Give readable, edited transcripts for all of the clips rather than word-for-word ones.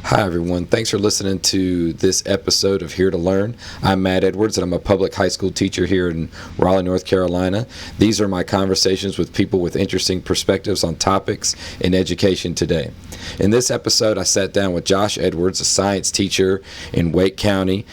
Hi, everyone. Thanks for listening to this episode of Here to Learn. I'm Matt Edwards, and I'm a public high school teacher here in Raleigh, North Carolina. These are my conversations with people with interesting perspectives on topics in education today. In this episode, I sat down with Josh Edwards, a science teacher in Wake County.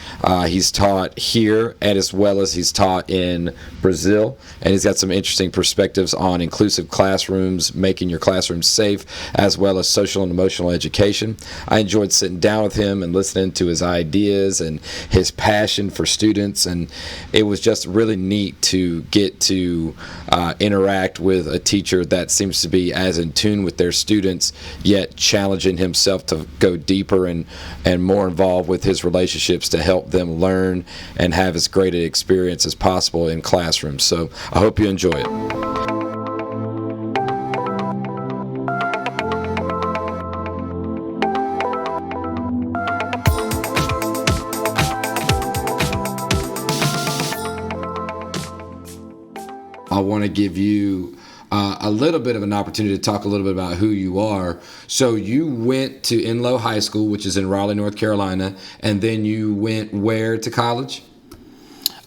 He's taught here as well as he's taught in Brazil, and he's got some interesting perspectives on inclusive classrooms, making your classroom safe, as well as social and emotional education. I enjoyed sitting down with him and listening to his ideas and his passion for students, and it was just really neat to get to interact with a teacher that seems to be as in tune with their students, yet challenging himself to go deeper and more involved with his relationships to help them learn and have as great an experience as possible in classrooms. So I hope you enjoy it. I want to give you a little bit of an opportunity to talk a little bit about who you are. So you went to Enloe High School, which is in Raleigh, North Carolina, and then you went where to college?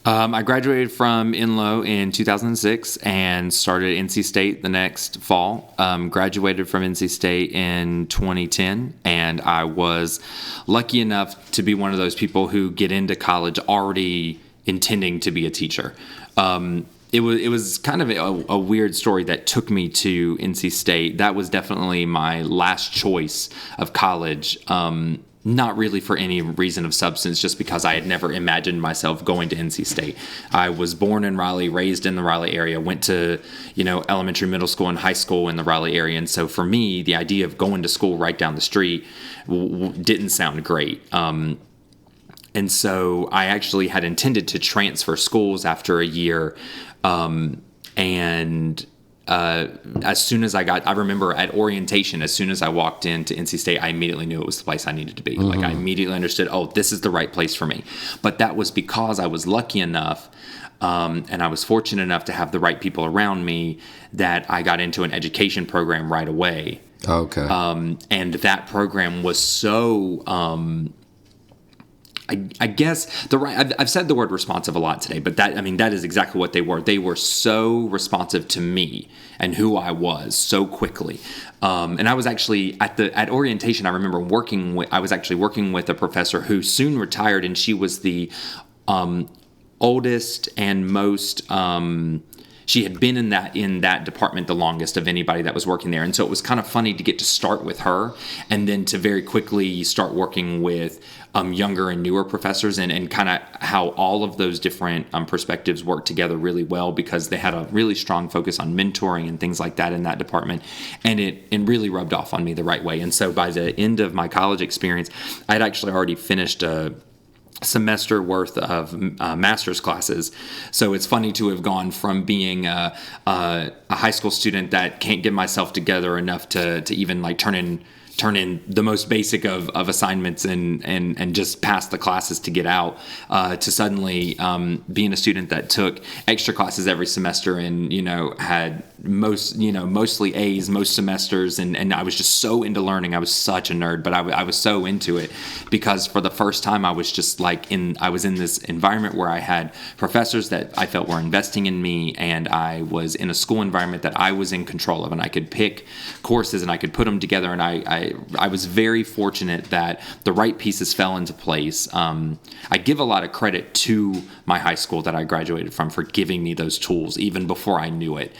I graduated from Enloe in 2006 and started NC State the next fall. Graduated from NC State in 2010, and I was lucky enough to be one of those people who get into college already intending to be a teacher. It was kind of a weird story that took me to NC State. That was definitely my last choice of college. Not really for any reason of substance, just because I had never imagined myself going to NC State. I was born in Raleigh, raised in the Raleigh area, went to, elementary, middle school, and high school in the Raleigh area. And so for me, the idea of going to school right down the street didn't sound great. And so I actually had intended to transfer schools after a year. As soon as I remember at orientation, as soon as I walked into NC State, I immediately knew it was the place I needed to be. Mm-hmm. Like I immediately understood, this is the right place for me. But that was because I was lucky enough, and I was fortunate enough to have the right people around me that I got into an education program right away. Okay. And that program was so, I guess I've said the word responsive a lot today, but that is exactly what they were. They were so responsive to me and who I was so quickly. And I was actually at orientation. I remember working with a professor who soon retired, and she was the oldest and most. She had been in that department the longest of anybody that was working there. And so it was kind of funny to get to start with her and then to very quickly start working with younger and newer professors and kind of how all of those different perspectives work together really well, because they had a really strong focus on mentoring and things like that in that department. And it really rubbed off on me the right way. And so by the end of my college experience, I had actually already finished a semester worth of master's classes. So it's funny to have gone from being a high school student that can't get myself together enough to even like turn in the most basic of assignments and just pass the classes to get out, to suddenly being a student that took extra classes every semester and had mostly A's most semesters, and I was just so into learning. I was such a nerd, but I was so into it because for the first time I was just I was in this environment where I had professors that I felt were investing in me, and I was in a school environment that I was in control of, and I could pick courses and I could put them together, and I was very fortunate that the right pieces fell into place. I give a lot of credit to my high school that I graduated from for giving me those tools even before I knew it.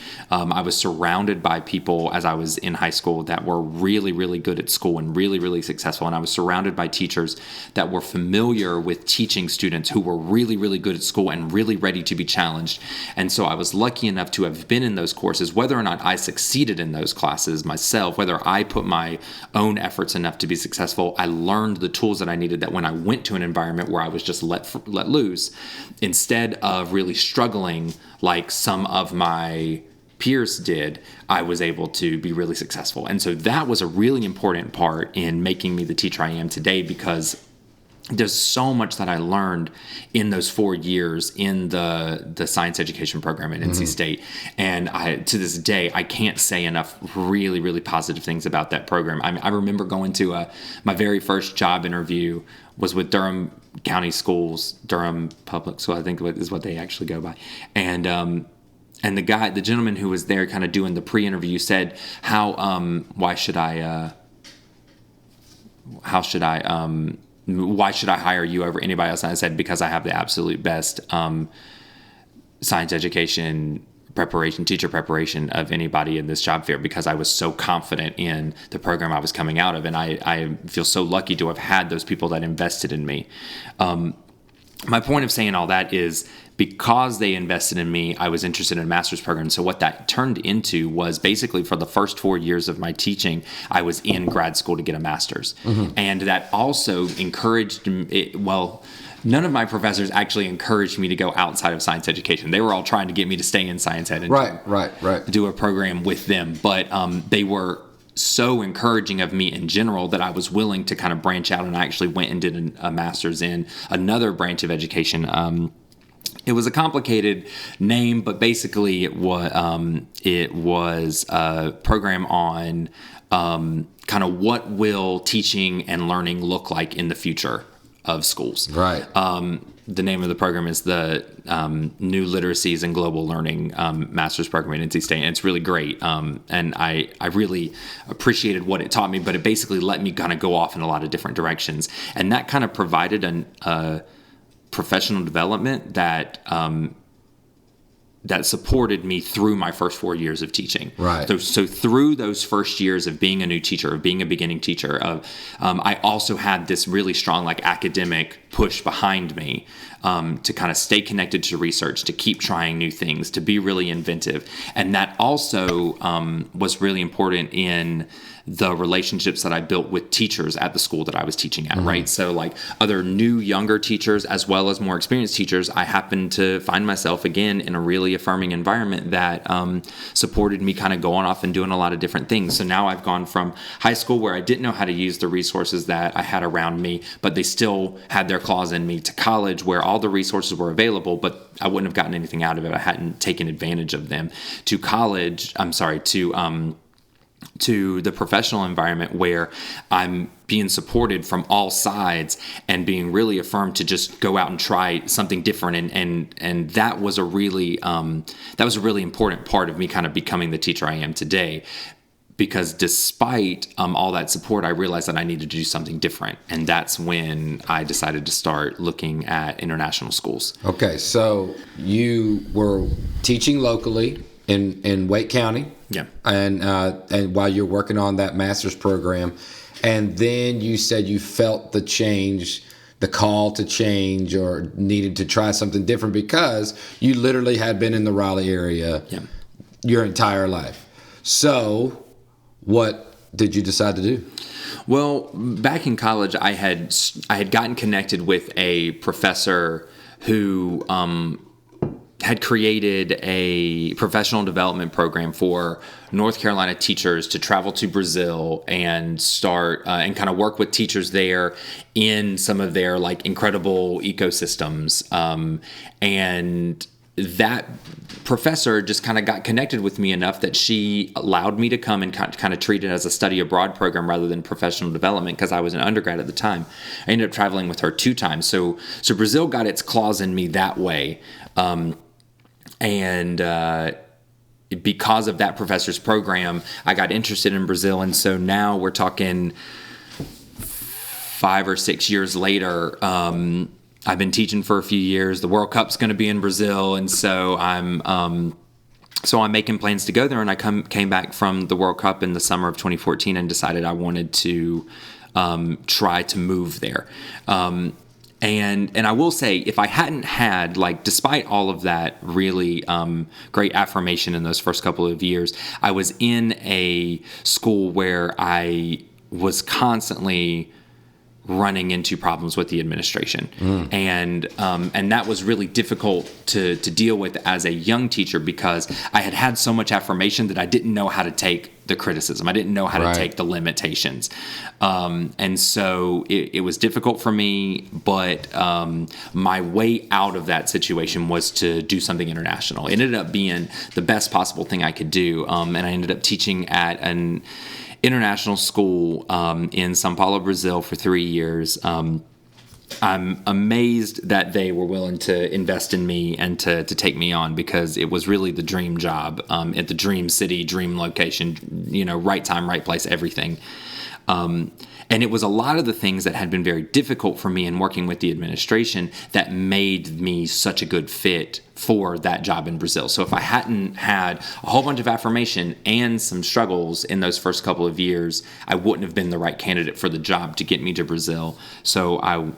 I was surrounded by people as I was in high school that were really, really good at school and really, really successful. And I was surrounded by teachers that were familiar with teaching students who were really, really good at school and really ready to be challenged. And so I was lucky enough to have been in those courses, whether or not I succeeded in those classes myself, whether I put my own efforts enough to be successful, I learned the tools that I needed, that when I went to an environment where I was just let loose, instead of really struggling like some of my peers did, I was able to be really successful. And so that was a really important part in making me the teacher I am today, because there's so much that I learned in those 4 years in the science education program at NC State. And to this day, I can't say enough really, really positive things about that program. I remember going to my very first job interview was with Durham County Schools, Durham Public School, I think is what they actually go by. And the gentleman who was there kind of doing the pre-interview said, why should I hire you over anybody else? And I said, because I have the absolute best science education teacher preparation of anybody in this job fair, because I was so confident in the program I was coming out of. And I feel so lucky to have had those people that invested in me. My point of saying all that is because they invested in me, I was interested in a master's program. So what that turned into was basically for the first 4 years of my teaching, I was in grad school to get a master's. And that also encouraged me, none of my professors actually encouraged me to go outside of science education. They were all trying to get me to stay in science ed and do a program with them. But they were so encouraging of me in general that I was willing to kind of branch out, and I actually went and did a master's in another branch of education. It was a complicated name, but basically it was a program on kind of what will teaching and learning look like in the future of schools. Right. The name of the program is the New Literacies and Global Learning Master's Program at NC State. And it's really great. And I really appreciated what it taught me, but it basically let me kind of go off in a lot of different directions. And that kind of provided a professional development that supported me through my first 4 years of teaching. Right. So through those first years of being a new teacher, of being a beginning teacher, I also had this really strong academic push behind me to kind of stay connected to research, to keep trying new things, to be really inventive. And that also was really important in the relationships that I built with teachers at the school that I was teaching at, right? So other new, younger teachers, as well as more experienced teachers, I happened to find myself again in a really affirming environment that supported me kind of going off and doing a lot of different things. So now I've gone from high school where I didn't know how to use the resources that I had around me, but they still had their claws in me, to college where all the resources were available, but I wouldn't have gotten anything out of it. I hadn't taken advantage of them. To the professional environment where I'm being supported from all sides and being really affirmed to just go out and try something different. And that was a really important part of me kind of becoming the teacher I am today. Because despite all that support, I realized that I needed to do something different. And that's when I decided to start looking at international schools. Okay, so you were teaching locally in Wake County. Yeah. And while you're working on that master's program, and then you said you felt the call to change, or needed to try something different because you literally had been in the Raleigh area your entire life. So what did you decide to do? Well, back in college, I had gotten connected with a professor who had created a professional development program for North Carolina teachers to travel to Brazil and start and kind of work with teachers there in some of their incredible ecosystems. And that professor just kind of got connected with me enough that she allowed me to come and kind of treat it as a study abroad program rather than professional development, because I was an undergrad at the time. I ended up traveling with her 2 times. So Brazil got its claws in me that way. Because of that professor's program, I got interested in Brazil. And so now we're talking 5 or 6 years later. I've been teaching for a few years. The World Cup's going to be in Brazil. And so I'm making plans to go there. And I came back from the World Cup in the summer of 2014 and decided I wanted to try to move there. And I will say, if I hadn't had, despite all of that really great affirmation in those first couple of years, I was in a school where I was constantly running into problems with the administration. And that was really difficult to deal with as a young teacher, because I had so much affirmation that I didn't know how to take the criticism. I didn't know how to take the limitations. And so it was difficult for me, but my way out of that situation was to do something international. It ended up being the best possible thing I could do. And I ended up teaching at an international school in Sao Paulo, Brazil for 3 years. I'm amazed that they were willing to invest in me and to take me on, because it was really the dream job, at the dream city, dream location, right time, right place, everything. And it was a lot of the things that had been very difficult for me in working with the administration that made me such a good fit for that job in Brazil. So if I hadn't had a whole bunch of affirmation and some struggles in those first couple of years, I wouldn't have been the right candidate for the job to get me to Brazil. So I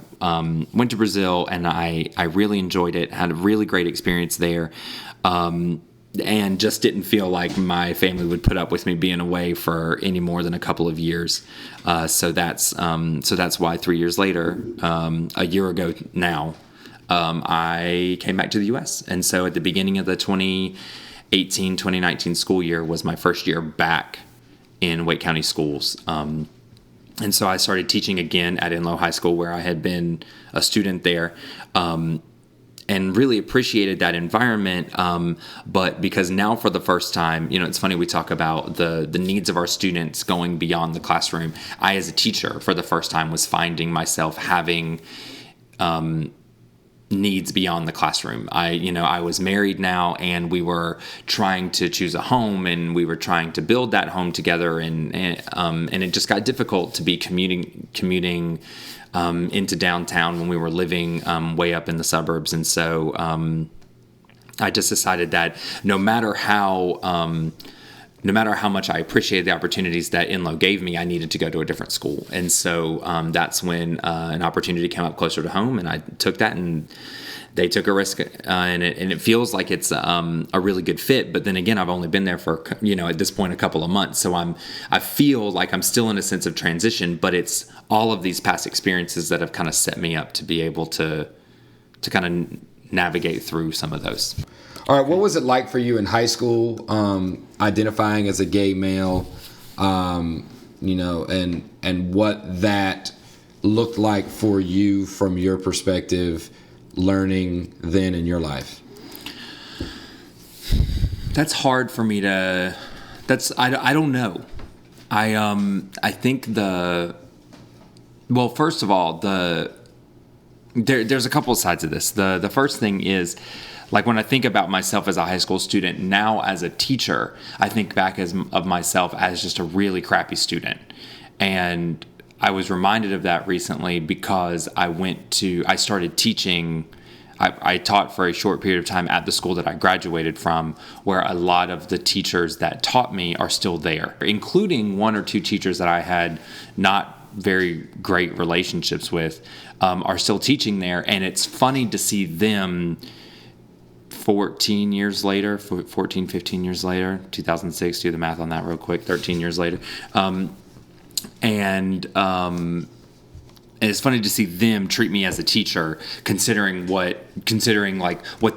went to Brazil, and I really enjoyed it, had a really great experience there. And just didn't feel like my family would put up with me being away for any more than a couple of years. So that's why 3 years later, a year ago now, I came back to the U.S. And so at the beginning of the 2018-2019 school year was my first year back in Wake County schools. And so I started teaching again at Enloe High School, where I had been a student there. And really appreciated that environment, but because now for the first time, it's funny, we talk about the needs of our students going beyond the classroom. I, as a teacher, for the first time, was finding myself having needs beyond the classroom. I was married now, and we were trying to choose a home, and we were trying to build that home together, and it just got difficult to be commuting into downtown when we were living way up in the suburbs. And so I just decided that no matter how much I appreciated the opportunities that Enloe gave me, I needed to go to a different school. And so that's when an opportunity came up closer to home, and I took that, and they took a risk, and it feels like it's a really good fit. But then again, I've only been there for, at this point, a couple of months. So I feel like I'm still in a sense of transition, but it's all of these past experiences that have kind of set me up to be able to kind of navigate through some of those. All right, what was it like for you in high school, identifying as a gay male, and what that looked like for you from your perspective, learning then in your life? That's hard for me to. I don't know. I think first of all, there's a couple of sides of this. The first thing is, like, when I think about myself as a high school student, now as a teacher, I think back of myself as just a really crappy student. And I was reminded of that recently because I started teaching. I taught for a short period of time at the school that I graduated from, where a lot of the teachers that taught me are still there, including one or two teachers that I had not very great relationships with, are still teaching there. And it's funny to see them 15 years later, 2006, do the math on that real quick, 13 years later. And it's funny to see them treat me as a teacher, considering what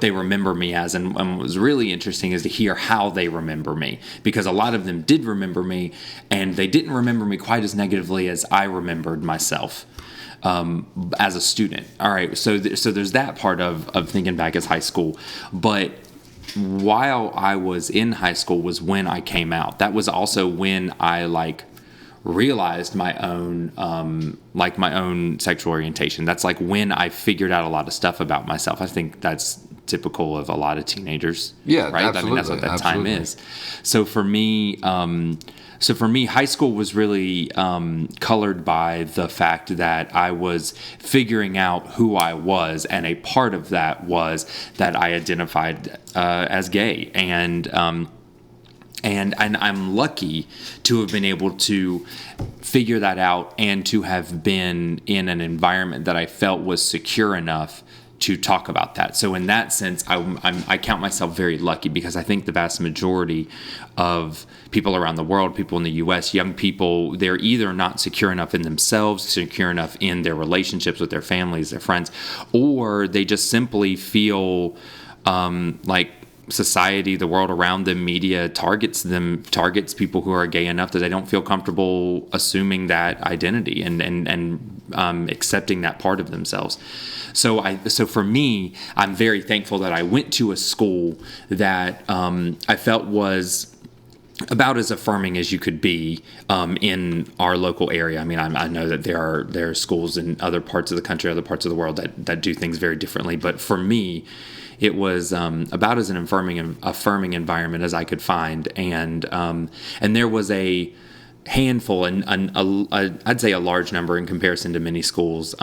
they remember me as. And what was really interesting is to hear how they remember me, because a lot of them did remember me, and they didn't remember me quite as negatively as I remembered myself as a student. All right, so there's that part of thinking back as high school. But while I was in high school was when I came out. That was also when I realized my own sexual orientation. That's when I figured out a lot of stuff about myself. I think that's typical of a lot of teenagers. Yeah, right. Absolutely, I mean, that's what that absolutely. time is. So for me, high school was really colored by the fact that I was figuring out who I was, and a part of that was that I identified as gay. And I'm lucky to have been able to figure that out, and to have been in an environment that I felt was secure enough to talk about that. So in that sense, I count myself very lucky, because I think the vast majority of people around the world, people in the U.S., young people, they're either not secure enough in themselves, secure enough in their relationships with their families, their friends, or they just simply feel like society, the world around them, media targets people who are gay enough that they don't feel comfortable assuming that identity and accepting that part of themselves. So for me, I'm very thankful that I went to a school that I felt was about as affirming as you could be in our local area. I mean, I know that there are schools in other parts of the country, other parts of the world that do things very differently. But for me, it was about as an affirming environment as I could find, and there was a handful, and I'd say a large number in comparison to many schools,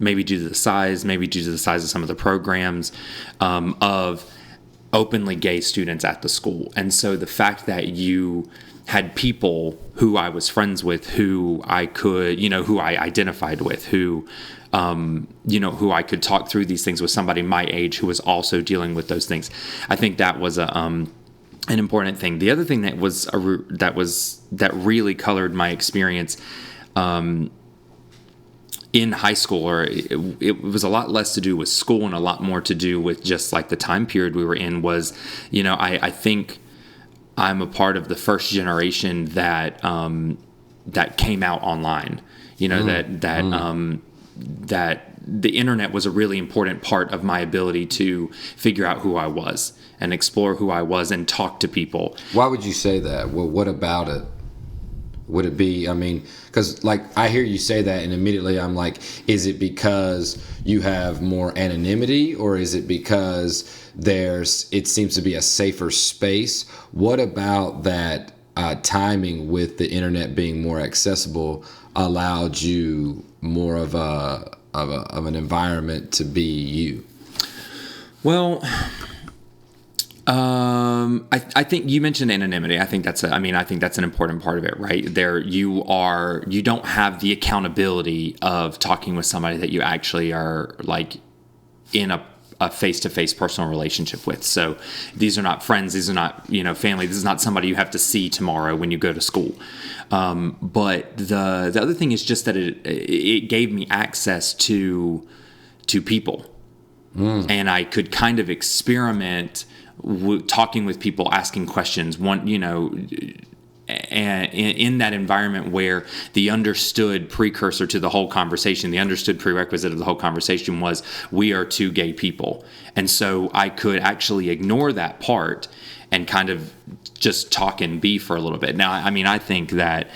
maybe due to the size, maybe due to the size of some of the programs, of openly gay students at the school. And so the fact that you had people who I was friends with, who I could, who I identified with, who I could talk through these things with somebody my age who was also dealing with those things. I think that was an important thing. The other thing that really colored my experience in high school, or it was a lot less to do with school and a lot more to do with just like the time period we were in, was, I think I'm a part of the first generation that came out online, that the internet was a really important part of my ability to figure out who I was and explore who I was and talk to people. Why would you say that? Well, what about it? Would it be, because like I hear you say that and immediately I'm like, is it because you have more anonymity, or is it because it seems to be a safer space? What about that timing with the internet being more accessible allowed you more of an environment to be you? Well, I think you mentioned anonymity. I think that's an important part of it, right? You don't have the accountability of talking with somebody that you actually are like in a face-to-face personal relationship with. So these are not friends. These are not, family. This is not somebody you have to see tomorrow when you go to school. But the other thing is just that it gave me access to people. And I could kind of experiment talking with people, asking questions, and in that environment where the understood precursor to the whole conversation, the understood prerequisite of the whole conversation was, we are two gay people. And so I could actually ignore that part and kind of just talk and be for a little bit. Now, I think that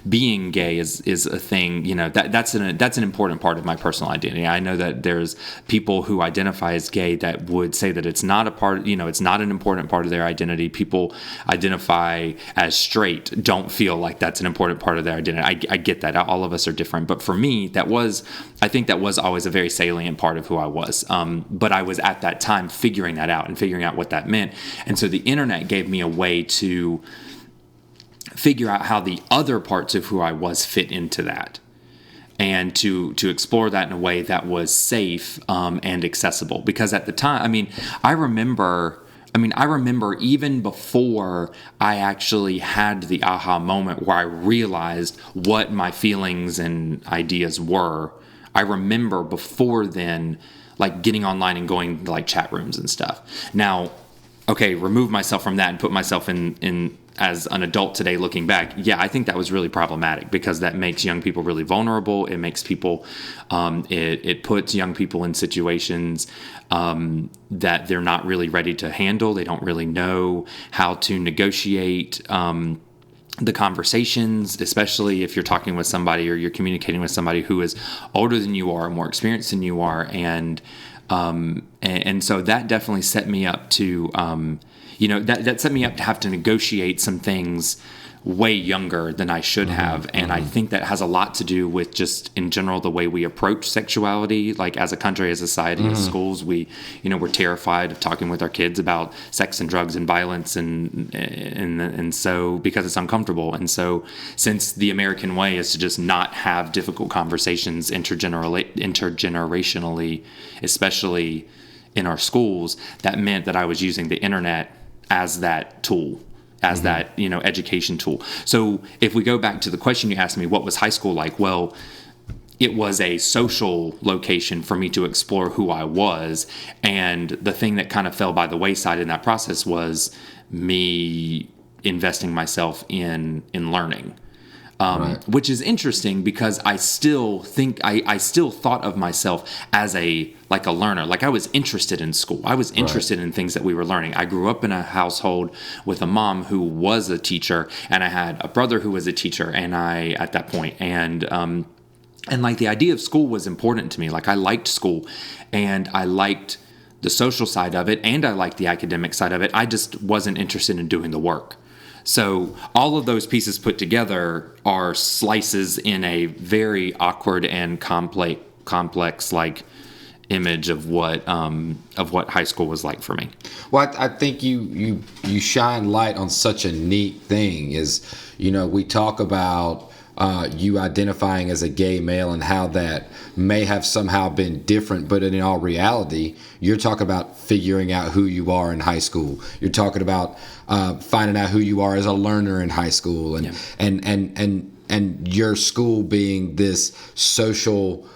being gay is a thing, that's an important part of my personal identity. I know that there's people who identify as gay that would say that it's not a part, it's not an important part of their identity. People identify as straight, don't feel like that's an important part of their identity. I get that. All of us are different. But for me, I think that was always a very salient part of who I was. But I was at that time figuring that out and figuring out what that meant. And so the internet gave me a way to figure out how the other parts of who I was fit into that, and to explore that in a way that was safe and accessible. Because at the time, I remember even before I actually had the aha moment where I realized what my feelings and ideas were, I remember before then, like getting online and going to like chat rooms and stuff. Now, okay, remove myself from that and put myself in as an adult today looking back, yeah, I think that was really problematic, because that makes young people really vulnerable. It makes people, it puts young people in situations that they're not really ready to handle. They don't really know how to negotiate the conversations, especially if you're talking with somebody or you're communicating with somebody who is older than you are, more experienced than you are. And so that definitely set me up to, that set me up to have to negotiate some things way younger than I should have. And I think that has a lot to do with just in general the way we approach sexuality, like as a country, as a society, as schools. We're terrified of talking with our kids about sex and drugs and violence, and so because it's uncomfortable. And so since the American way is to just not have difficult conversations intergenerationally, especially in our schools, that meant that I was using the internet as that tool, as that, education tool. So if we go back to the question you asked me, what was high school like? Well, it was a social location for me to explore who I was. And the thing that kind of fell by the wayside in that process was me investing myself in learning. Right. Which is interesting because I still think I still thought of myself as a learner. Like I was interested in school. I was interested in things that we were learning. I grew up in a household with a mom who was a teacher, and I had a brother who was a teacher, and I at that point, and like the idea of school was important to me. Like I liked school, and I liked the social side of it, and I liked the academic side of it. I just wasn't interested in doing the work. So all of those pieces put together are slices in a very awkward and complex like image of what high school was like for me. Well, I think you shine light on such a neat thing. Is, we talk about you identifying as a gay male and how that may have somehow been different, but in all reality, you're talking about figuring out who you are in high school. You're talking about finding out who you are as a learner in high school, and and your school being this social,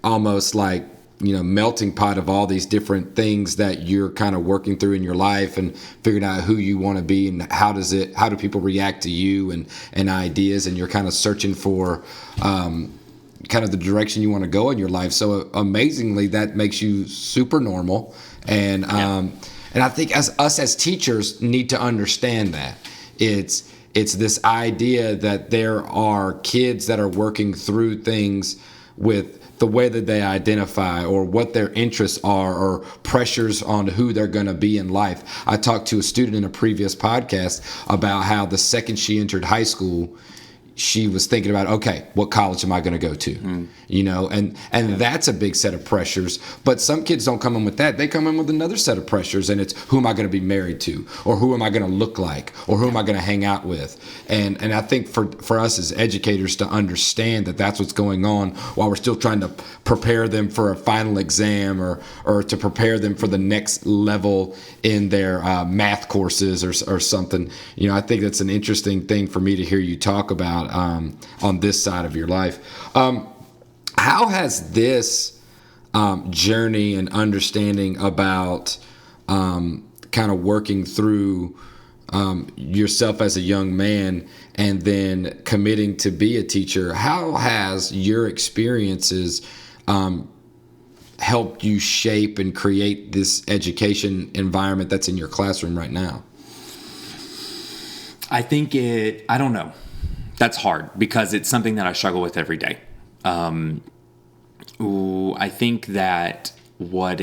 almost like melting pot of all these different things that you're kind of working through in your life and figuring out who you want to be and how do people react to you and ideas, and you're kind of searching for kind of the direction you want to go in your life. So amazingly, that makes you super normal, and I think us as teachers need to understand that it's this idea that there are kids that are working through things with the way that they identify or what their interests are or pressures on who they're going to be in life. I talked to a student in a previous podcast about how the second she entered high school, she was thinking about, okay, what college am I going to go to? And that's a big set of pressures. But some kids don't come in with that. They come in with another set of pressures, and it's who am I going to be married to, or who am I going to look like, or who am I going to hang out with? And I think for us as educators to understand that that's what's going on while we're still trying to prepare them for a final exam or to prepare them for the next level in their math courses or something. I think that's an interesting thing for me to hear you talk about on this side of your life. How has this journey and understanding about kind of working through yourself as a young man and then committing to be a teacher, how has your experiences helped you shape and create this education environment that's in your classroom right now? I don't know. That's hard because it's something that I struggle with every day. I think that what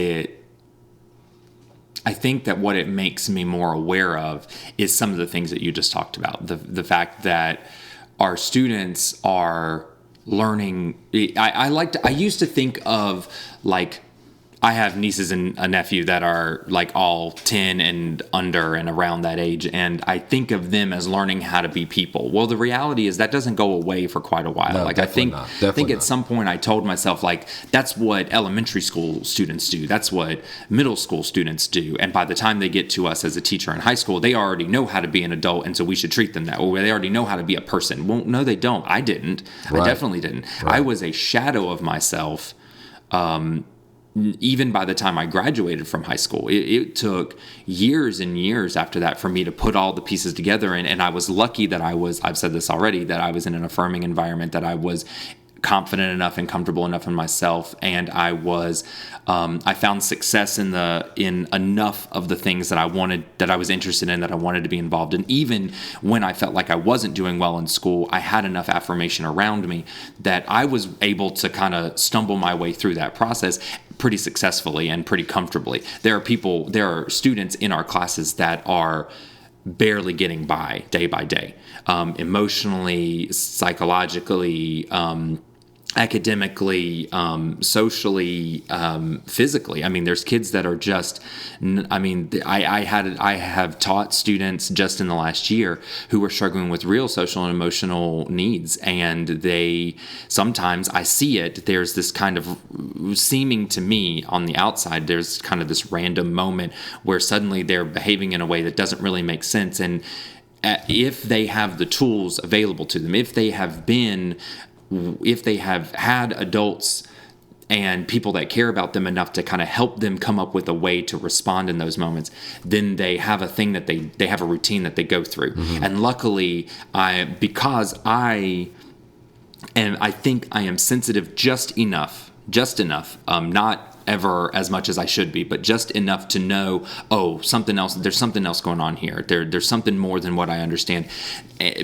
it makes me more aware of is some of the things that you just talked about. The fact that our students are learning. I used to think of like, I have nieces and a nephew that are like all 10 and under and around that age, and I think of them as learning how to be people. Well, the reality is that doesn't go away for quite a while. No, like I think at some point I told myself like that's what elementary school students do. That's what middle school students do. And by the time they get to us as a teacher in high school, they already know how to be an adult, and so we should treat them that way. They already know how to be a person. Well, no, they don't. I didn't. Right. I definitely didn't. Right. I was a shadow of myself. Even by the time I graduated from high school, it took years and years after that for me to put all the pieces together. And I was lucky that I've said this already, that I was in an affirming environment, that I was confident enough and comfortable enough in myself, and I found success in enough of the things that I was interested in, that I wanted to be involved in. Even when I felt like I wasn't doing well in school, I had enough affirmation around me that I was able to kind of stumble my way through that process pretty successfully and pretty comfortably. There are students in our classes that are barely getting by day, emotionally, psychologically, academically, socially, physically. I mean, there's kids that are just, I have taught students just in the last year who are struggling with real social and emotional needs. And sometimes I see it, there's this kind of seeming to me on the outside, there's kind of this random moment where suddenly they're behaving in a way that doesn't really make sense. And if they have the tools available to them, if they have been if they have had adults and people that care about them enough to kind of help them come up with a way to respond in those moments, then they have a thing that they have a routine that they go through. And luckily, I think I am sensitive just enough, not ever as much as I should be, but just enough to know, there's something else going on here. There's something more than what I understand.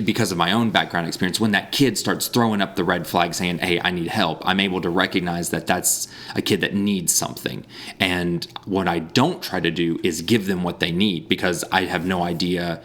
Because of my own background experience, when that kid starts throwing up the red flag saying, hey, I need help, I'm able to recognize that that's a kid that needs something. And what I don't try to do is give them what they need, because I have no idea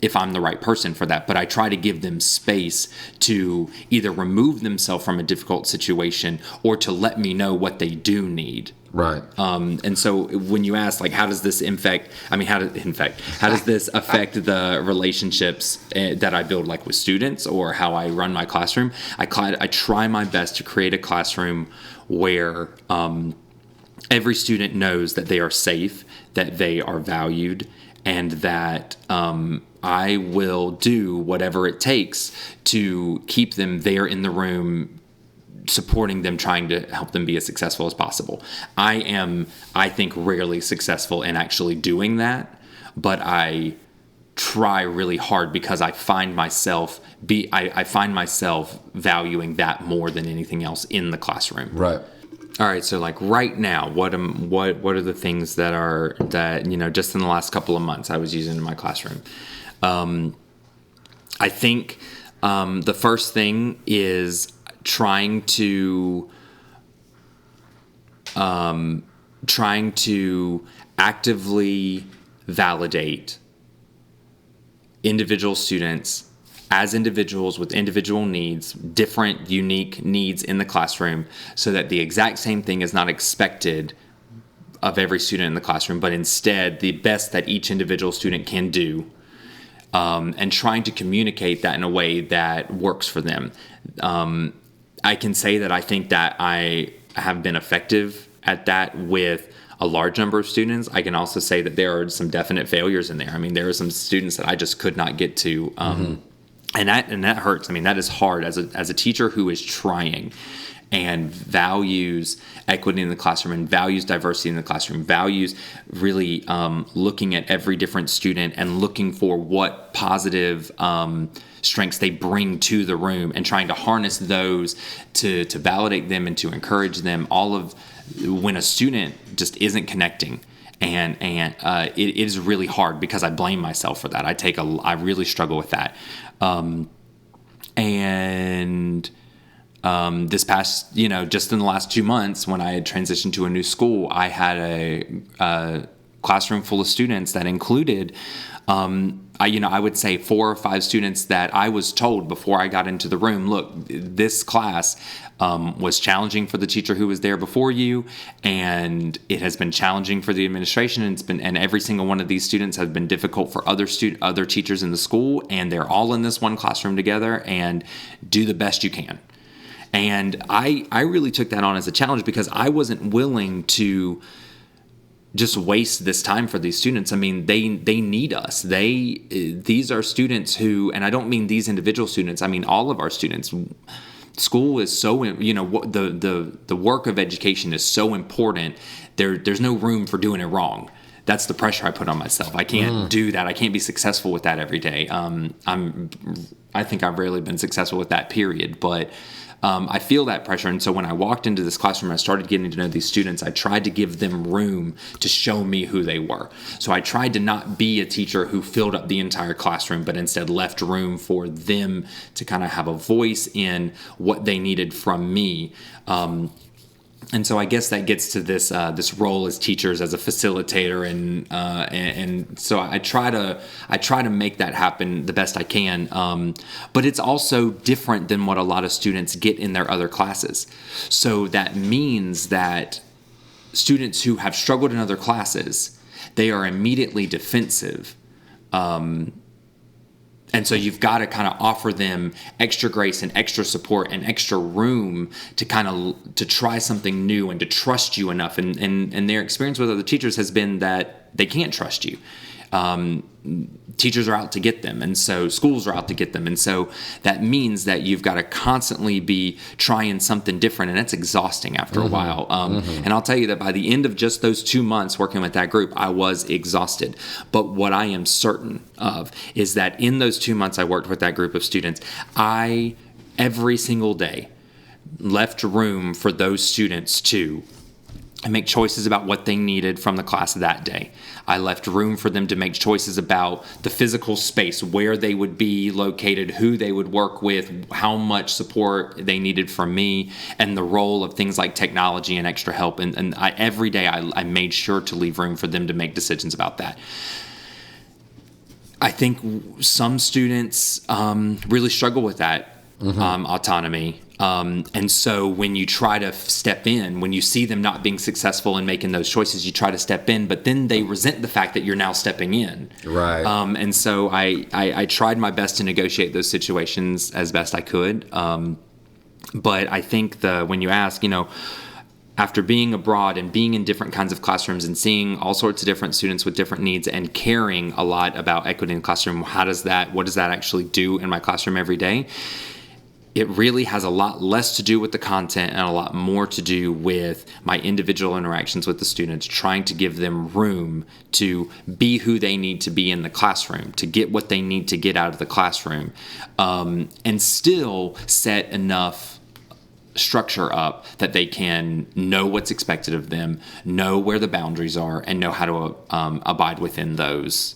if I'm the right person for that. But I try to give them space to either remove themselves from a difficult situation or to let me know what they do need. Right. And so when you ask, like, how does this how does this affect the relationships that I build, like with students, or how I run my classroom? I try my best to create a classroom where every student knows that they are safe, that they are valued, and that I will do whatever it takes to keep them there in the room, supporting them, trying to help them be as successful as possible. I think, rarely successful in actually doing that, but I try really hard because I find myself valuing that more than anything else in the classroom. Right. All right, so like right now, what are the things that just in the last couple of months I was using in my classroom? I think the first thing is trying to actively validate individual students as individuals with individual needs, different, unique needs in the classroom, so that the exact same thing is not expected of every student in the classroom, but instead the best that each individual student can do, and trying to communicate that in a way that works for them. I can say that I think that I have been effective at that with a large number of students. I can also say that there are some definite failures in there. I mean, there are some students that I just could not get to, and that hurts. I mean, that is hard as a teacher who is trying and values equity in the classroom and values diversity in the classroom, values really looking at every different student and looking for what positive strengths they bring to the room and trying to harness those to validate them and to encourage them. When a student just isn't connecting. And it is really hard because I blame myself for that. I really struggle with that. This past, just in the last 2 months, when I had transitioned to a new school, I had a classroom full of students that included, I would say 4 or 5 students that I was told before I got into the room, look, this class was challenging for the teacher who was there before you, and it has been challenging for the administration, and every single one of these students has been difficult for other teachers in the school, and they're all in this one classroom together, and do the best you can. And I really took that on as a challenge because I wasn't willing to just waste this time for these students. I mean, they need us. These are students who, and I don't mean these individual students, I mean all of our students. School is so, the work of education is so important. There's no room for doing it wrong. That's the pressure I put on myself. I can't do that. I can't be successful with that every day. I think I've rarely been successful with that, period. But I feel that pressure. And so when I walked into this classroom, I started getting to know these students. I tried to give them room to show me who they were. So I tried to not be a teacher who filled up the entire classroom, but instead left room for them to kind of have a voice in what they needed from me. And so I guess that gets to this role as teachers, as a facilitator, and so I try to make that happen the best I can. But it's also different than what a lot of students get in their other classes. So that means that students who have struggled in other classes, they are immediately defensive. And so you've got to kind of offer them extra grace and extra support and extra room to try something new and to trust you enough. And their experience with other teachers has been that they can't trust you. teachers are out to get them, and so schools are out to get them, and so that means that you've got to constantly be trying something different, and it's exhausting after a while. And I'll tell you that by the end of just those 2 months working with that group, I was exhausted. But what I am certain of is that in those 2 months I worked with that group of students, I every single day left room for those students to make choices about what they needed from the class that day. I left room for them to make choices about the physical space, where they would be located, who they would work with, how much support they needed from me, and the role of things like technology and extra help. And every day I made sure to leave room for them to make decisions about that. I think some students really struggle with that autonomy. And so when you try to step in, when you see them not being successful in making those choices, you try to step in, but then they resent the fact that you're now stepping in. Right. And so I tried my best to negotiate those situations as best I could. But I think when you ask, after being abroad and being in different kinds of classrooms and seeing all sorts of different students with different needs and caring a lot about equity in the classroom, what does that actually do in my classroom every day? It really has a lot less to do with the content and a lot more to do with my individual interactions with the students, trying to give them room to be who they need to be in the classroom, to get what they need to get out of the classroom, and still set enough structure up that they can know what's expected of them, know where the boundaries are, and know how to abide within those.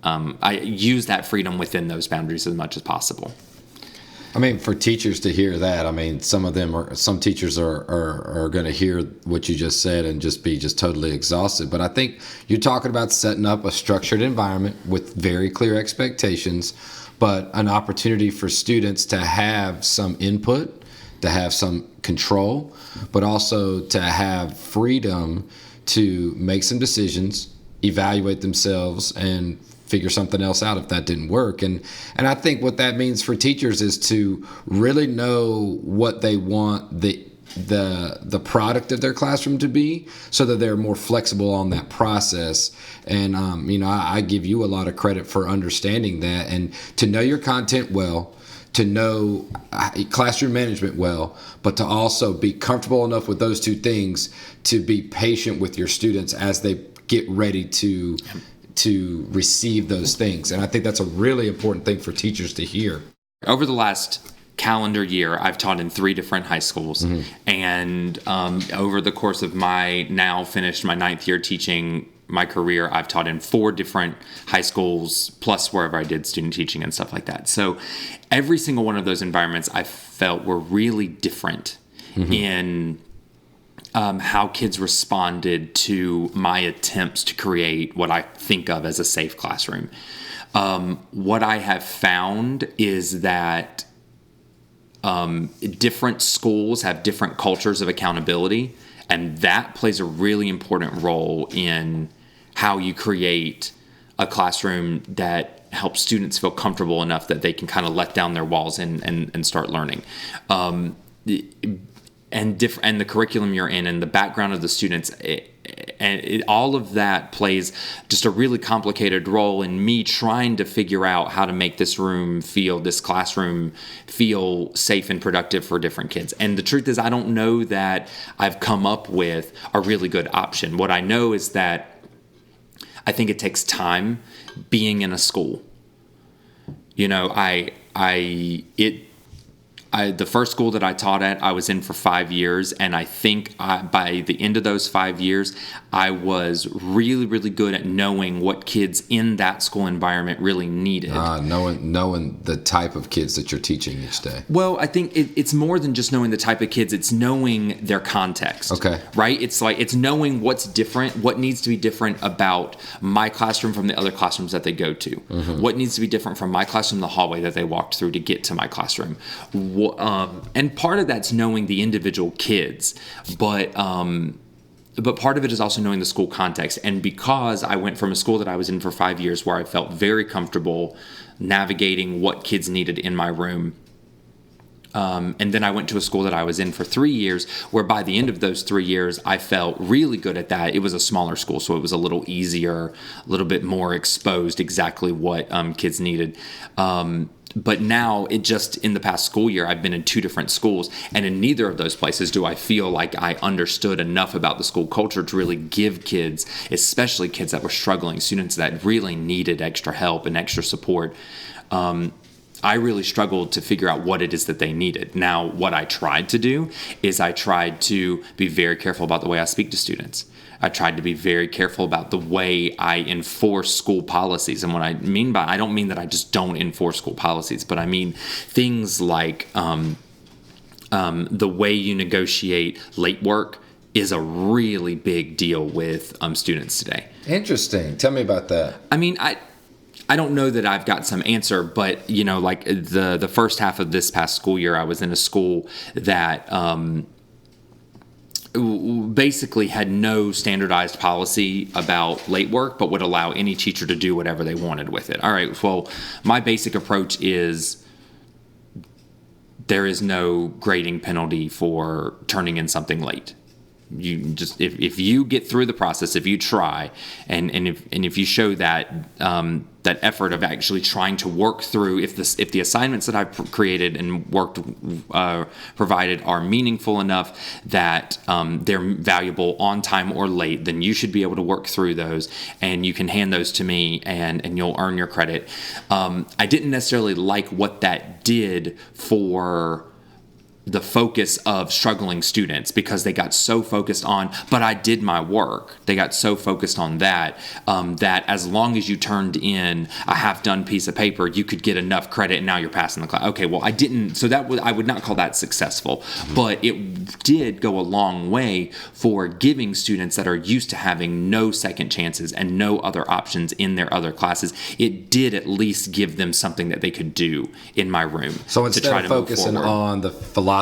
I use that freedom within those boundaries as much as possible. I mean, for teachers to hear that, I mean, some teachers are going to hear what you just said and just be totally exhausted. But I think you're talking about setting up a structured environment with very clear expectations, but an opportunity for students to have some input, to have some control, but also to have freedom to make some decisions, evaluate themselves, and figure something else out if that didn't work. And I think what that means for teachers is to really know what they want the product of their classroom to be, so that they're more flexible on that process. And I give you a lot of credit for understanding that, and to know your content well, to know classroom management well, but to also be comfortable enough with those two things to be patient with your students as they get ready to receive those things. And I think that's a really important thing for teachers to hear. Over the last calendar year, I've taught in 3 different high schools. And over the course of my now finished my 9th year teaching my career, I've taught in 4 different high schools, plus wherever I did student teaching and stuff like that. So every single one of those environments I felt were really different in how kids responded to my attempts to create what I think of as a safe classroom. What I have found is that different schools have different cultures of accountability, and that plays a really important role in how you create a classroom that helps students feel comfortable enough that they can kind of let down their walls and start learning. And the curriculum you're in and the background of the students, all of that plays just a really complicated role in me trying to figure out how to make this classroom feel safe and productive for different kids. And the truth is, I don't know that I've come up with a really good option. What I know is that I think it takes time being in a school. The first school that I taught at, I was in for 5 years, and I think by the end of those 5 years, I was really, really good at knowing what kids in that school environment really needed. Knowing the type of kids that you're teaching each day. Well, I think it's more than just knowing the type of kids. It's knowing their context. Okay. Right? It's knowing what's different, what needs to be different about my classroom from the other classrooms that they go to. What needs to be different from my classroom, the hallway that they walked through to get to my classroom. And part of that's knowing the individual kids, but part of it is also knowing the school context. And because I went from a school that I was in for 5 years where I felt very comfortable navigating what kids needed in my room, And then I went to a school that I was in for 3 years, where by the end of those 3 years, I felt really good at that. It was a smaller school, so it was a little easier, a little bit more exposed, exactly what kids needed. But now, in the past school year, I've been in 2 different schools, and in neither of those places do I feel like I understood enough about the school culture to really give kids, especially kids that were struggling, students that really needed extra help and extra support. I really struggled to figure out what it is that they needed. Now, what I tried to do is I tried to be very careful about the way I speak to students. I tried to be very careful about the way I enforce school policies. And what I mean by, I don't mean that I just don't enforce school policies, but I mean things like the way you negotiate late work is a really big deal with students today. Interesting. Tell me about that. I mean, I don't know that I've got some answer, but like the first half of this past school year, I was in a school that basically had no standardized policy about late work, but would allow any teacher to do whatever they wanted with it. All right, well, my basic approach is there is no grading penalty for turning in something late. You just, if you get through the process, if you try, and if you show that that effort of actually trying to work through, if the assignments that I've created and provided are meaningful enough that they're valuable on time or late, then you should be able to work through those, and you can hand those to me, and you'll earn your credit. I didn't necessarily like what that did for the focus of struggling students, because they got so focused on, but I did my work. They got so focused on that, that as long as you turned in a half-done piece of paper, you could get enough credit, and now you're passing the class. Okay, well, I didn't, so I would not call that successful, but it did go a long way for giving students that are used to having no second chances and no other options in their other classes. It did at least give them something that they could do in my room. So instead of focusing on the philosophy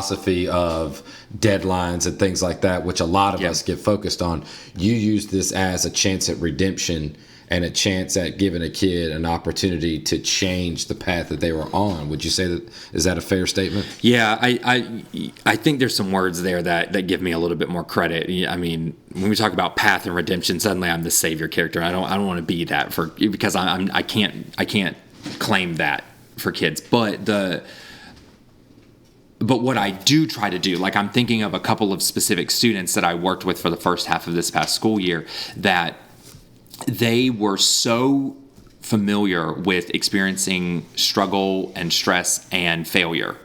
of deadlines and things like that, which a lot of us get focused on, you use this as a chance at redemption and a chance at giving a kid an opportunity to change the path that they were on. Would you say that, is that a fair statement? Yeah, I think there's some words there that give me a little bit more credit. I mean, when we talk about path and redemption, suddenly I'm the savior character. I don't want to be that because I can't claim that for kids. But what I do try to do, like I'm thinking of a couple of specific students that I worked with for the first half of this past school year, that they were so familiar with experiencing struggle and stress and failure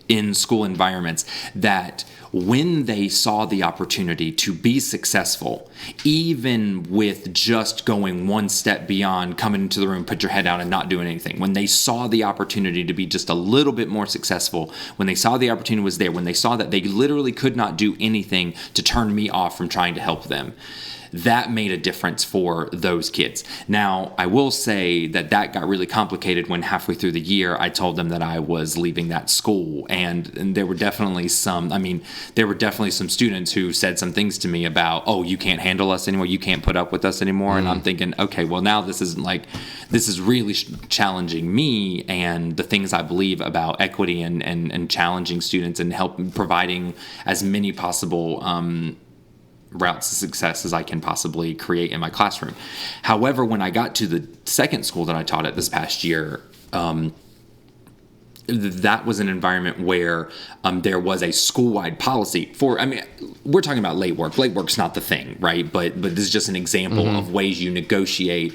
in school environments that when they saw the opportunity to be successful, even with just going one step beyond coming into the room, put your head down and not doing anything, when they saw the opportunity to be just a little bit more successful, when they saw the opportunity was there, when they saw that they literally could not do anything to turn me off from trying to help them, that made a difference for those kids. Now, I will say that got really complicated when halfway through the year I told them that I was leaving that school, and there were definitely some students who said some things to me about, oh, you can't handle us anymore, you can't put up with us anymore, and I'm thinking, okay, well, now this is really challenging me and the things I believe about equity and challenging students and providing as many possible routes to success as I can possibly create in my classroom. However, when I got to the second school that I taught at this past year, that was an environment where there was a school-wide policy we're talking about late work. Late work's not the thing, right? But this is just an example of ways you negotiate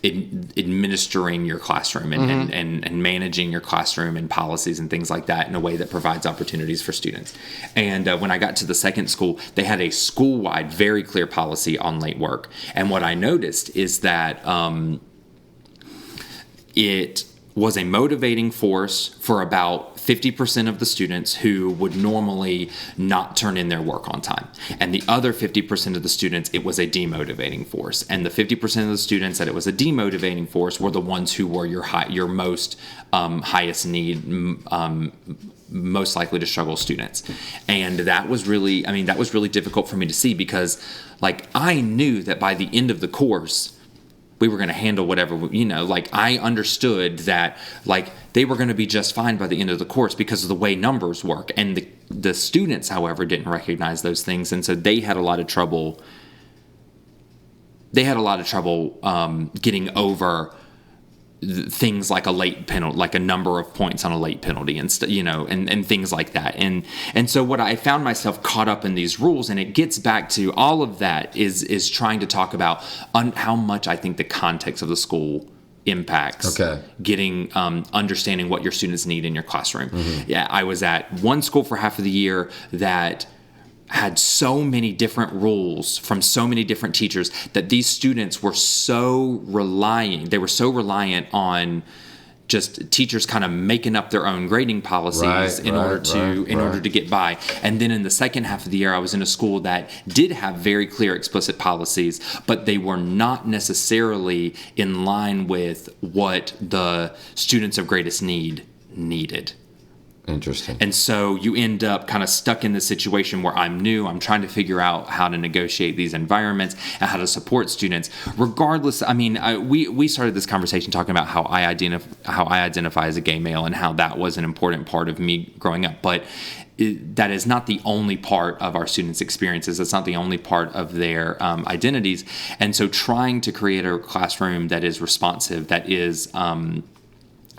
administering your classroom and managing your classroom and policies and things like that in a way that provides opportunities for students. And when I got to the second school, they had a school-wide, very clear policy on late work. And what I noticed is that it was a motivating force for about 50% of the students who would normally not turn in their work on time. And the other 50% of the students, it was a demotivating force. And the 50% of the students that it was a demotivating force were the ones who were your most highest need, most likely to struggle students. And that was really difficult for me to see, because I knew that by the end of the course, we were going to handle whatever, like I understood that like they were going to be just fine by the end of the course because of the way numbers work. And the students, however, didn't recognize those things. And so they had a lot of trouble. Getting over things like a late penalty, like a number of points on a late penalty, and and things like that. And so what I found myself caught up in these rules, and it gets back to all of that is trying to talk about how much I think the context of the school impacts getting understanding what your students need in your classroom. Yeah, I was at one school for half of the year that had so many different rules from so many different teachers that these students were so reliant on just teachers kind of making up their own grading policies in order to get by. And then in the second half of the year, I was in a school that did have very clear, explicit policies, but they were not necessarily in line with what the students of greatest need needed. Interesting. And so you end up kind of stuck in this situation where I'm new. I'm trying to figure out how to negotiate these environments and how to support students. Regardless, I mean, we started this conversation talking about how I identify as a gay male and how that was an important part of me growing up. But that is not the only part of our students' experiences. That's not the only part of their identities. And so trying to create a classroom that is responsive,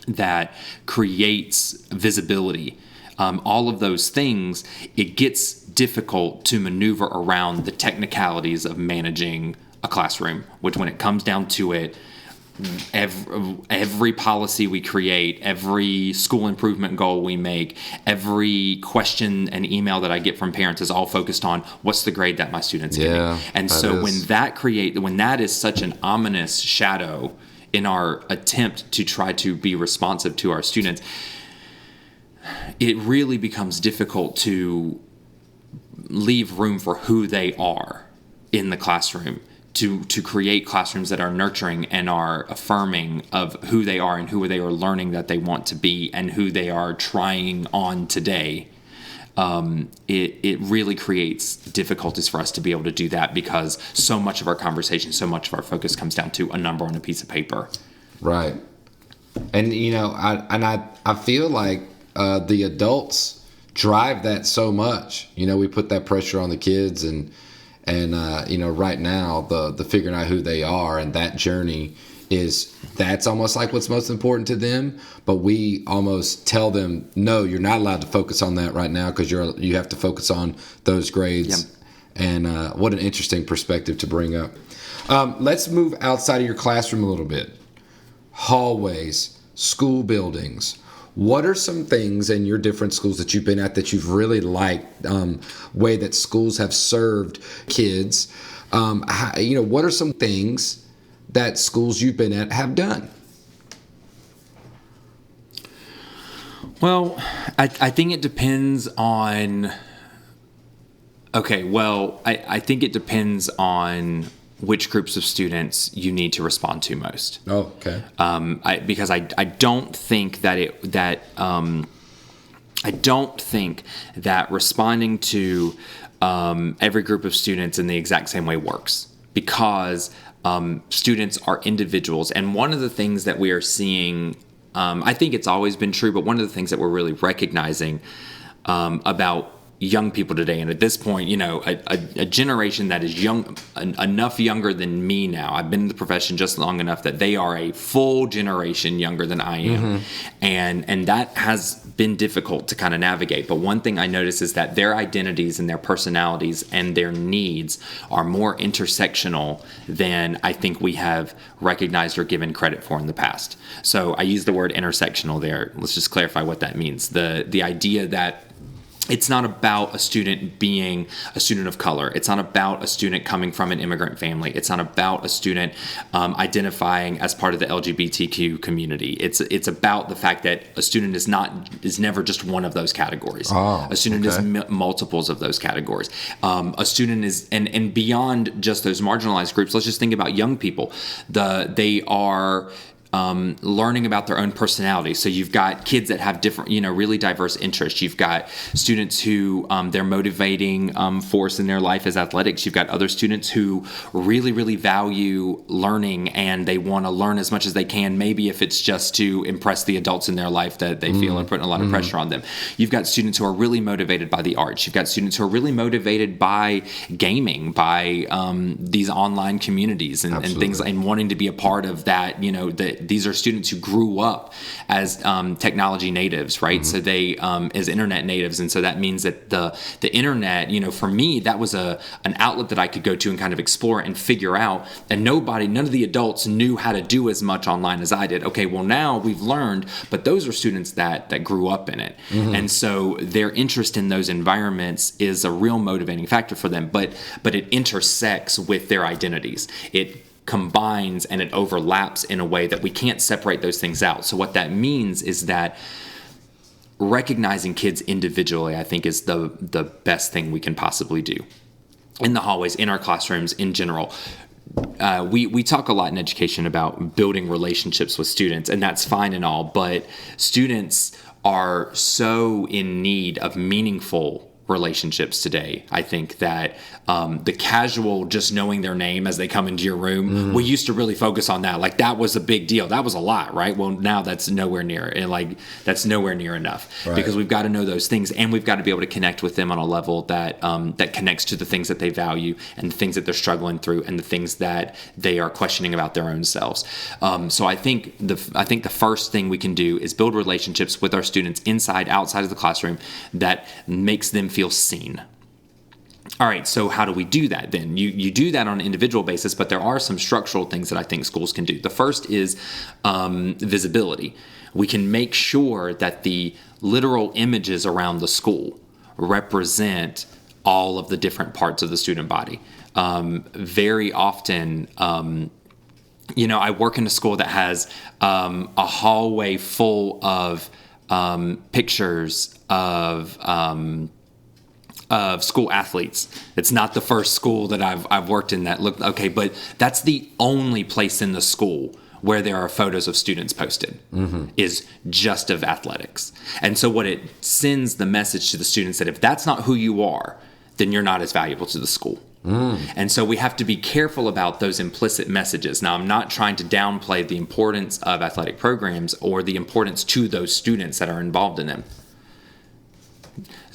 that creates visibility, all of those things, it gets difficult to maneuver around the technicalities of managing a classroom, which when it comes down to it, every policy we create, every school improvement goal we make, every question and email that I get from parents is all focused on what's the grade that my student's getting. And so when that is such an ominous shadow in our attempt to try to be responsive to our students, it really becomes difficult to leave room for who they are in the classroom, to create classrooms that are nurturing and are affirming of who they are and who they are learning that they want to be and who they are trying on today. It really creates difficulties for us to be able to do that because so much of our conversation, so much of our focus comes down to a number on a piece of paper. Right. And, I feel like the adults drive that so much. We put that pressure on the kids and right now the figuring out who they are and that journey that's almost like what's most important to them, but we almost tell them, no, you're not allowed to focus on that right now because you have to focus on those grades. Yep. And what an interesting perspective to bring up. Let's move outside of your classroom a little bit. Hallways, school buildings. What are some things in your different schools that you've been at that you've really liked, way that schools have served kids? What are some things that schools you've been at have done? Well, I think it depends on... I think it depends on which groups of students you need to respond to most. Oh, okay. Because I don't think that I don't think that responding to every group of students in the exact same way works, because students are individuals. And one of the things that we are seeing, I think it's always been true, but one of the things that we're really recognizing about young people today, and at this point, a generation that is enough younger than me now. I've been in the profession just long enough that they are a full generation younger than I am. And that has been difficult to kind of navigate. But one thing I notice is that their identities and their personalities and their needs are more intersectional than I think we have recognized or given credit for in the past. So I use the word intersectional there. Let's just clarify what that means. The idea that it's not about a student being a student of color. It's not about a student coming from an immigrant family. It's not about a student identifying as part of the LGBTQ community. It's about the fact that a student is never just one of those categories. A student is multiples of those categories. A student is and beyond just those marginalized groups. Let's just think about young people. They are learning about their own personality. So you've got kids that have different, really diverse interests. You've got students who their motivating force in their life is athletics. You've got other students who really, really value learning and they want to learn as much as they can, maybe if it's just to impress the adults in their life that they feel are putting a lot of pressure on them. You've got students who are really motivated by the arts. You've got students who are really motivated by gaming, by these online communities and things, and wanting to be a part of that. These are students who grew up as technology natives, right? So they as internet natives, and so that means that the internet, for me, that was an outlet that I could go to and kind of explore and figure out. And none of the adults knew how to do as much online as I did. Okay, well now we've learned, but those are students that grew up in it, and so their interest in those environments is a real motivating factor for them. But it intersects with their identities. It combines and it overlaps in a way that we can't separate those things out. So what that means is that recognizing kids individually, I think, is the best thing we can possibly do. In the hallways, in our classrooms, in general, we talk a lot in education about building relationships with students, and that's fine and all, but students are so in need of meaningful relationships today. I think that the casual just knowing their name as they come into your room, we used to really focus on that. Like that was a big deal. That was a lot, right? Well, now that's nowhere near, and that's nowhere near enough, because we've got to know those things, and we've got to be able to connect with them on a level that that connects to the things that they value and the things that they're struggling through and the things that they are questioning about their own selves. So I think the first thing we can do is build relationships with our students inside, outside of the classroom that makes them feel seen. All right, so how do we do that then? You do that on an individual basis, but there are some structural things that I think schools can do. The first is visibility. We can make sure that the literal images around the school represent all of the different parts of the student body. Very often, I work in a school that has a hallway full of pictures of school athletes. It's not the first school that I've worked in that looked okay, but that's the only place in the school where there are photos of students posted, is just of athletics. And so what it sends the message to the students that if that's not who you are, then you're not as valuable to the school. And so we have to be careful about those implicit messages. Now, I'm not trying to downplay the importance of athletic programs or the importance to those students that are involved in them.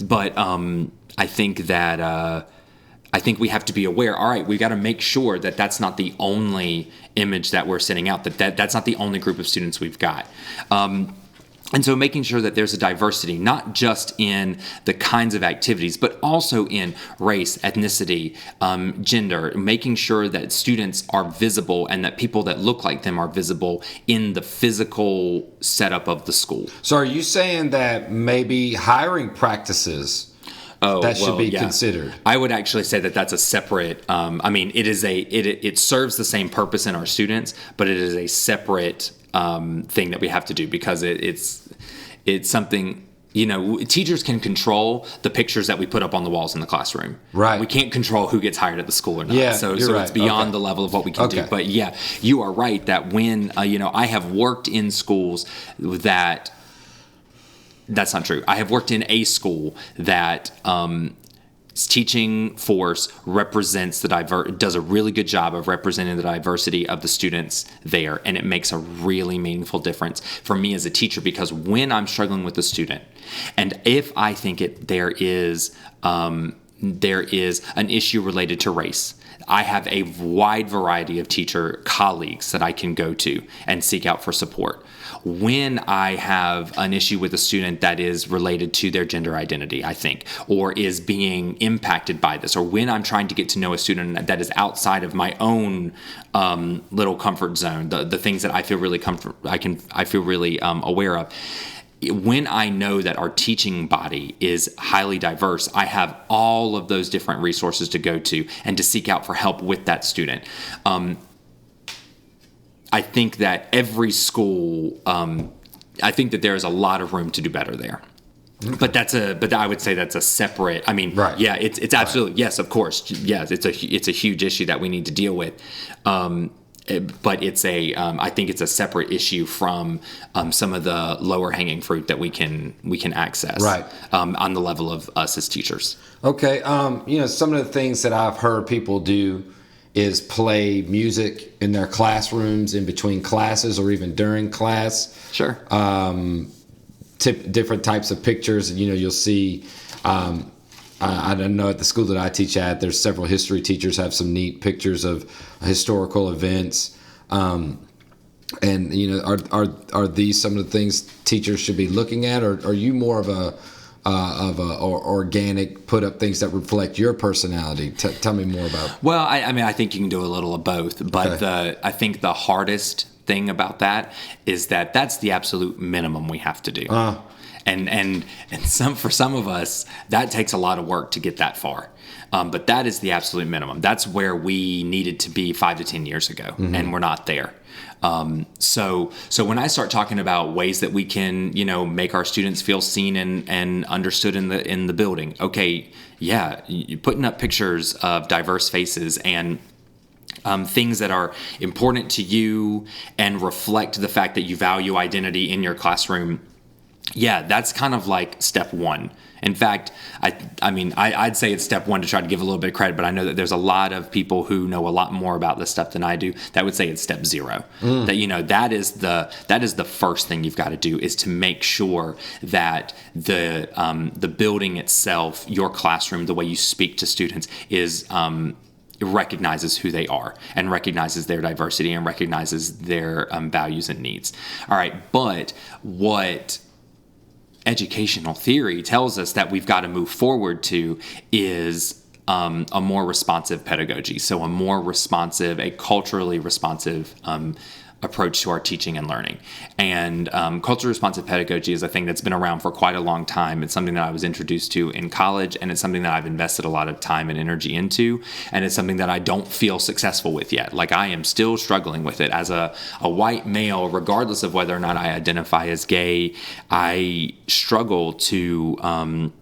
But I think we have to be aware, all right, we've got to make sure that that's not the only image that we're sending out, that's not the only group of students we've got. And so making sure that there's a diversity, not just in the kinds of activities, but also in race, ethnicity, gender, making sure that students are visible and that people that look like them are visible in the physical setup of the school. So are you saying that maybe hiring practices should be considered? I would actually say that that's a separate. It serves the same purpose in our students, but it is a separate thing that we have to do, because it's something. Teachers can control the pictures that we put up on the walls in the classroom. Right. We can't control who gets hired at the school or not. Yeah, so right. It's beyond the level of what we can do. But yeah, you are right that when I have worked in schools that's not true. I have worked in a school that teaching force represents does a really good job of representing the diversity of the students there, and it makes a really meaningful difference for me as a teacher, because when I'm struggling with a student, and if I think there is an issue related to race, I have a wide variety of teacher colleagues that I can go to and seek out for support. When I have an issue with a student that is related to their gender identity, I think, or is being impacted by this, or when I'm trying to get to know a student that is outside of my own little comfort zone, the things that I feel really aware of. When I know that our teaching body is highly diverse, I have all of those different resources to go to and to seek out for help with that student. I think that every school, I think that there is a lot of room to do better there. But I would say that's a separate. Right. Yeah, it's absolutely, yes, of course, yes, it's a huge issue that we need to deal with. but it's I think it's a separate issue from some of the lower hanging fruit that we can access, right, on the level of us as teachers. Okay, some of the things that I've heard people do is play music in their classrooms in between classes or even during class. Sure. Different types of pictures. You'll see. I don't know, at the school that I teach at, there's several history teachers have some neat pictures of historical events. And are these some of the things teachers should be looking at, or are you more of a organic, put up things that reflect your personality? Tell me more about. Well, I think you can do a little of both, but okay. I think the hardest thing about that is that that's the absolute minimum we have to do. And for some of us, that takes a lot of work to get that far. But that is the absolute minimum. That's where we needed to be 5 to 10 years ago, and we're not there. So when I start talking about ways that we can, make our students feel seen and understood in the building, okay, yeah, putting up pictures of diverse faces and things that are important to you and reflect the fact that you value identity in your classroom. Yeah, that's kind of like step one. In fact, I'd say it's step one to try to give a little bit of credit, but I know that there's a lot of people who know a lot more about this stuff than I do that would say it's step zero. That that is the first thing you've got to do, is to make sure that the building itself, your classroom, the way you speak to students is recognizes who they are and recognizes their diversity and recognizes their values and needs. All right, but what educational theory tells us that we've got to move forward to is a more responsive pedagogy. So a culturally responsive approach to our teaching and learning. And culturally responsive pedagogy is a thing that's been around for quite a long time. It's something that I was introduced to in college, and it's something that I've invested a lot of time and energy into, and it's something that I don't feel successful with yet. Like, I am still struggling with it. As a white male, regardless of whether or not I identify as gay, I struggle to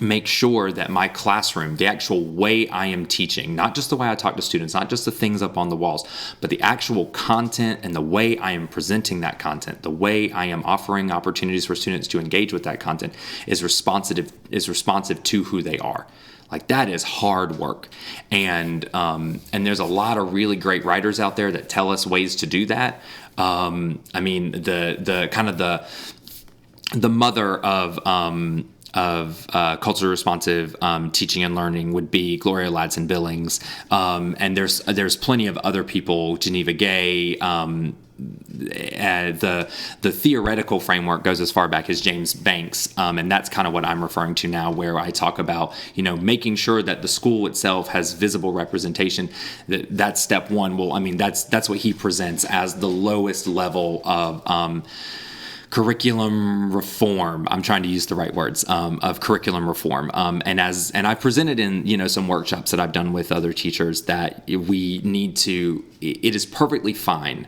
make sure that my classroom, the actual way I am teaching, not just the way I talk to students, not just the things up on the walls, but the actual content and the way I am presenting that content, the way I am offering opportunities for students to engage with that content is responsive to who they are. Like, that is hard work. And there's a lot of really great writers out there that tell us ways to do that. The kind of the mother of culturally responsive teaching and learning would be Gloria Ladson Billings, and there's plenty of other people, Geneva Gay. The theoretical framework goes as far back as James Banks, and that's kind of what I'm referring to now, where I talk about making sure that the school itself has visible representation. That's step one. Well, that's what he presents as the lowest level of curriculum reform. I'm trying to use the right words, of curriculum reform. And I've presented in, some workshops that I've done with other teachers that we need to, it is perfectly fine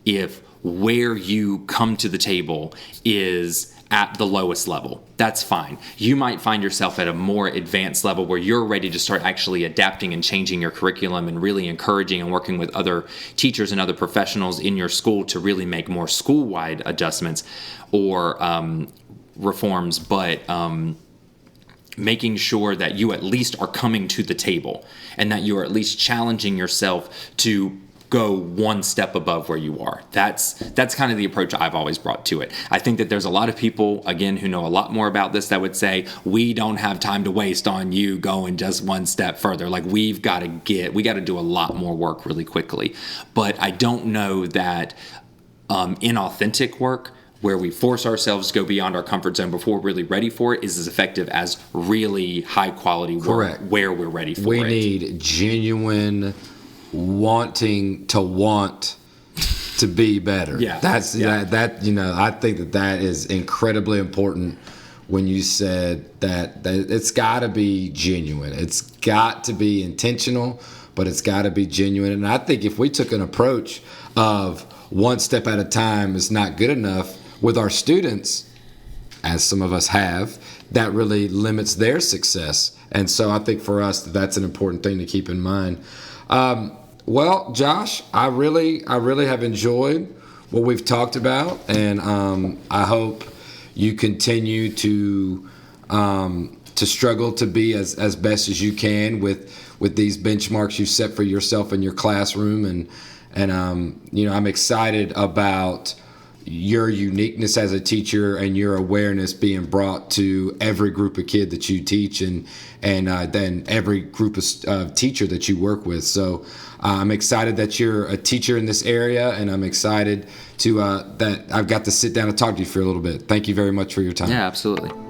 if where you come to the table is at the lowest level. That's fine. You might find yourself at a more advanced level where you're ready to start actually adapting and changing your curriculum and really encouraging and working with other teachers and other professionals in your school to really make more school-wide adjustments or reforms, but making sure that you at least are coming to the table and that you are at least challenging yourself to go one step above where you are. That's kind of the approach I've always brought to it. I think that there's a lot of people, again, who know a lot more about this that would say, we don't have time to waste on you going just one step further. Like, we got to do a lot more work really quickly. But I don't know that inauthentic work, where we force ourselves to go beyond our comfort zone before we're really ready for it, is as effective as really high quality work. Correct. Where we're ready for it. We need genuine wanting to want to be better. Yeah. I think that is incredibly important when you said that it's got to be genuine. It's got to be intentional, but it's got to be genuine. And I think if we took an approach of one step at a time is not good enough with our students, as some of us have, that really limits their success. And so I think for us, that's an important thing to keep in mind. Well, Josh, I really have enjoyed what we've talked about, and I hope you continue to struggle to be as best as you can with these benchmarks you set for yourself in your classroom, and I'm excited about your uniqueness as a teacher and your awareness being brought to every group of kid that you teach, and then every group of teacher that you work with. So I'm excited that you're a teacher in this area, and I'm excited to that I've got to sit down and talk to you for a little bit. Thank you very much for your time. Yeah, absolutely.